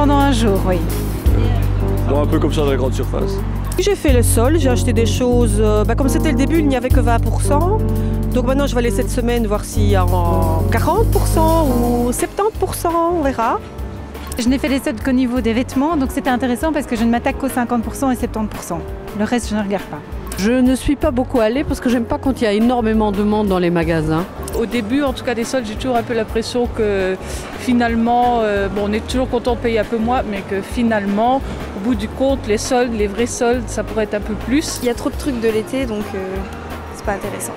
pendant un jour, oui. Bon, un peu comme ça dans les grandes surfaces. J'ai fait le sol, j'ai acheté des choses, comme c'était le début, il n'y avait que 20%. Donc maintenant, je vais aller cette semaine voir s'il y a 40% ou 70%, on verra. Je n'ai fait les soldes qu'au niveau des vêtements, donc c'était intéressant parce que je ne m'attaque qu'aux 50% et 70%. Le reste, je ne regarde pas. Je ne suis pas beaucoup allée parce que j'aime pas quand il y a énormément de monde dans les magasins. Au début, en tout cas des soldes, j'ai toujours un peu l'impression que finalement, bon, on est toujours content de payer un peu moins, mais que finalement, au bout du compte, les soldes, les vrais soldes, ça pourrait être un peu plus. Il y a trop de trucs de l'été, donc c'est pas intéressant.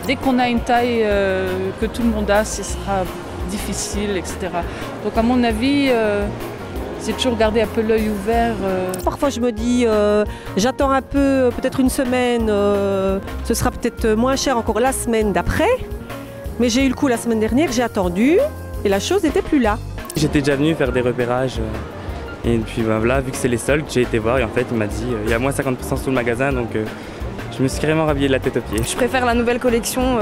Dès qu'on a une taille que tout le monde a, ce sera difficile, etc. Donc à mon avis, c'est toujours garder un peu l'œil ouvert. Parfois je me dis, j'attends un peu, peut-être une semaine, ce sera peut-être moins cher encore la semaine d'après. Mais j'ai eu le coup la semaine dernière, j'ai attendu et la chose n'était plus là. J'étais déjà venu faire des repérages et puis ben, voilà, vu que c'est les soldes, j'ai été voir et en fait il m'a dit il y a moins 50% sur le magasin, donc je me suis carrément rhabillé de la tête aux pieds. Je préfère la nouvelle collection,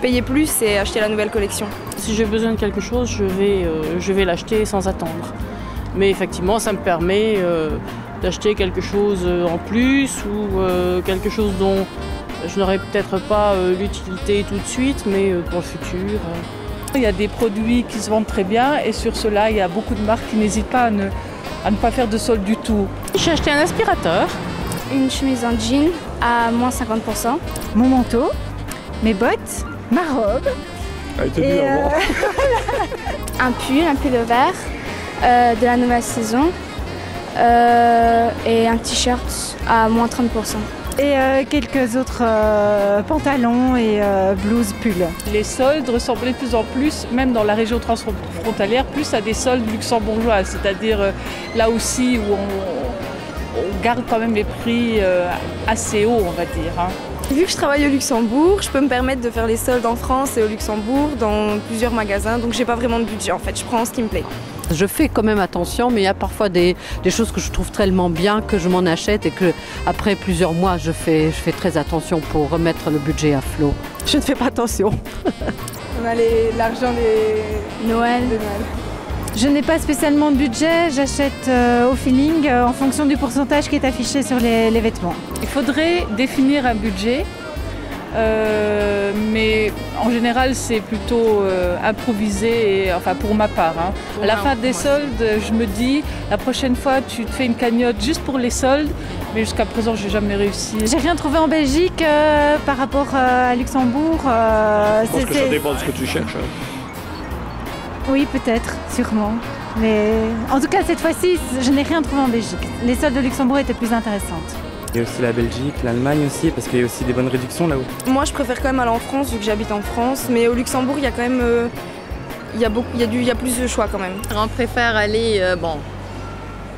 payer plus et acheter la nouvelle collection. Si j'ai besoin de quelque chose, je vais l'acheter sans attendre. Mais effectivement, ça me permet d'acheter quelque chose en plus ou quelque chose dont je n'aurai peut-être pas l'utilité tout de suite, mais pour le futur. Il y a des produits qui se vendent très bien et sur cela, il y a beaucoup de marques qui n'hésitent pas à ne pas faire de solde du tout. J'ai acheté un aspirateur. Une chemise en jean à moins 50%. Mon manteau, mes bottes, ma robe. Et Un pull vert de la nouvelle saison et un t-shirt à moins 30%. Et quelques autres pantalons et blouses, pulls. Les soldes ressemblaient de plus en plus, même dans la région transfrontalière, plus à des soldes luxembourgeoises, c'est-à-dire là aussi où on garde quand même les prix assez hauts, on va dire. Vu que je travaille au Luxembourg, je peux me permettre de faire les soldes en France et au Luxembourg dans plusieurs magasins, donc j'ai pas vraiment de budget en fait, je prends ce qui me plaît. Je fais quand même attention, mais il y a parfois des choses que je trouve tellement bien que je m'en achète et que après plusieurs mois, je fais très attention pour remettre le budget à flot. Je ne fais pas attention. On a l'argent des Noël. Je n'ai pas spécialement de budget, j'achète au feeling en fonction du pourcentage qui est affiché sur les vêtements. Il faudrait définir un budget, mais en général c'est plutôt improvisé, enfin pour ma part. À la fin des soldes, je me dis la prochaine fois tu te fais une cagnotte juste pour les soldes, mais jusqu'à présent j'ai jamais réussi. J'ai rien trouvé en Belgique par rapport à Luxembourg. Je pense que ça dépend de ce que tu cherches. Oui, peut-être, sûrement. Mais en tout cas, cette fois-ci, je n'ai rien trouvé en Belgique. Les soldes de Luxembourg étaient plus intéressantes. Il y a aussi la Belgique, l'Allemagne aussi, parce qu'il y a aussi des bonnes réductions là-haut. Moi, je préfère quand même aller en France, vu que j'habite en France. Mais au Luxembourg, il y a quand même il y a plus de choix quand même. On préfère aller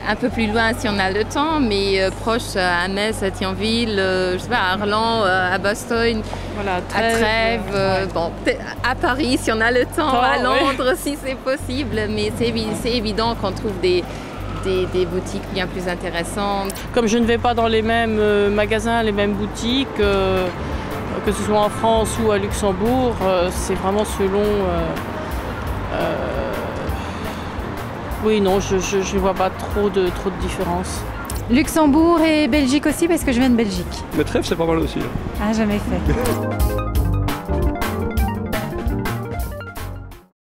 un peu plus loin si on a le temps, mais proche à Metz, à Thionville, je sais pas, à Arlan, à Bastogne, voilà, à Trèves, bon, à Paris si on a le temps, à Londres si c'est possible, mais c'est évident qu'on trouve des boutiques bien plus intéressantes. Comme je ne vais pas dans les mêmes magasins, les mêmes boutiques, que ce soit en France ou à Luxembourg, c'est vraiment selon... oui, non, je ne vois pas trop de différence. Luxembourg et Belgique aussi, parce que je viens de Belgique. Mais Trèves, c'est pas mal aussi. Ah, jamais fait.